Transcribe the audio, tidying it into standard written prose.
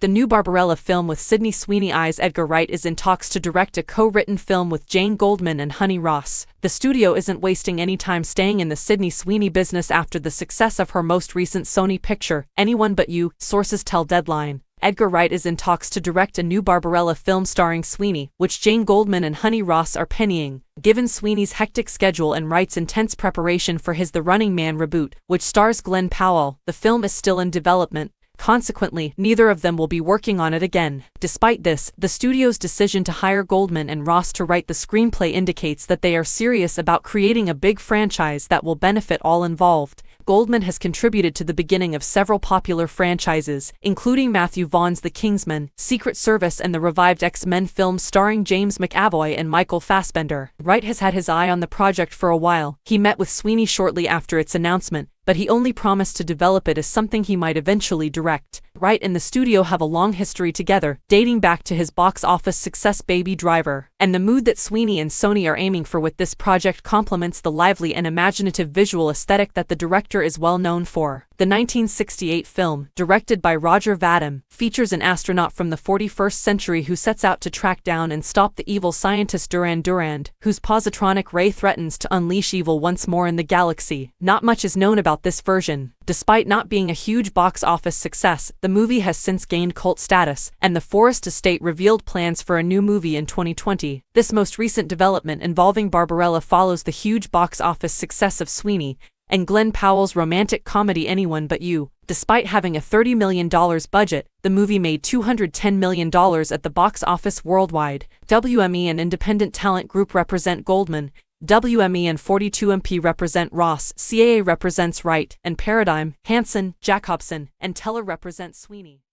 The new Barbarella film with Sydney Sweeney's Edgar Wright is in talks to direct a co-written film with Jane Goldman and Honey Ross. The studio isn't wasting any time staying in the Sydney Sweeney business after the success of her most recent Sony picture, Anyone But You, sources tell Deadline. Edgar Wright is in talks to direct a new Barbarella film starring Sweeney, which Jane Goldman and Honey Ross are pennying. Given Sweeney's hectic schedule and Wright's intense preparation for his The Running Man reboot, which stars Glenn Powell, the film is still in development. Consequently, neither of them will be working on it again. Despite this, the studio's decision to hire Goldman and Ross to write the screenplay indicates that they are serious about creating a big franchise that will benefit all involved. Goldman has contributed to the beginning of several popular franchises, including Matthew Vaughn's The Kingsman, Secret Service and the revived X-Men film starring James McAvoy and Michael Fassbender. Wright has had his eye on the project for a while. He met with Sweeney shortly after its announcement, but he only promised to develop it as something he might eventually direct. Wright and the studio have a long history together, dating back to his box office success Baby Driver, and the mood that Sweeney and Sony are aiming for with this project complements the lively and imaginative visual aesthetic that the director is well known for. The 1968 film, directed by Roger Vadim, features an astronaut from the 41st century who sets out to track down and stop the evil scientist Duran Duran, whose positronic ray threatens to unleash evil once more in the galaxy. Not much is known about this version. Despite not being a huge box office success, the movie has since gained cult status, and the Forest Estate revealed plans for a new movie in 2020. This most recent development involving Barbarella follows the huge box office success of Sweeney and Glenn Powell's romantic comedy Anyone But You. Despite having a $30 million budget, the movie made $210 million at the box office worldwide. WME and Independent Talent Group represent Goldman, WME and 42MP represent Ross, CAA represents Wright, and Paradigm, Hansen, Jacobson, and Teller represent Sweeney.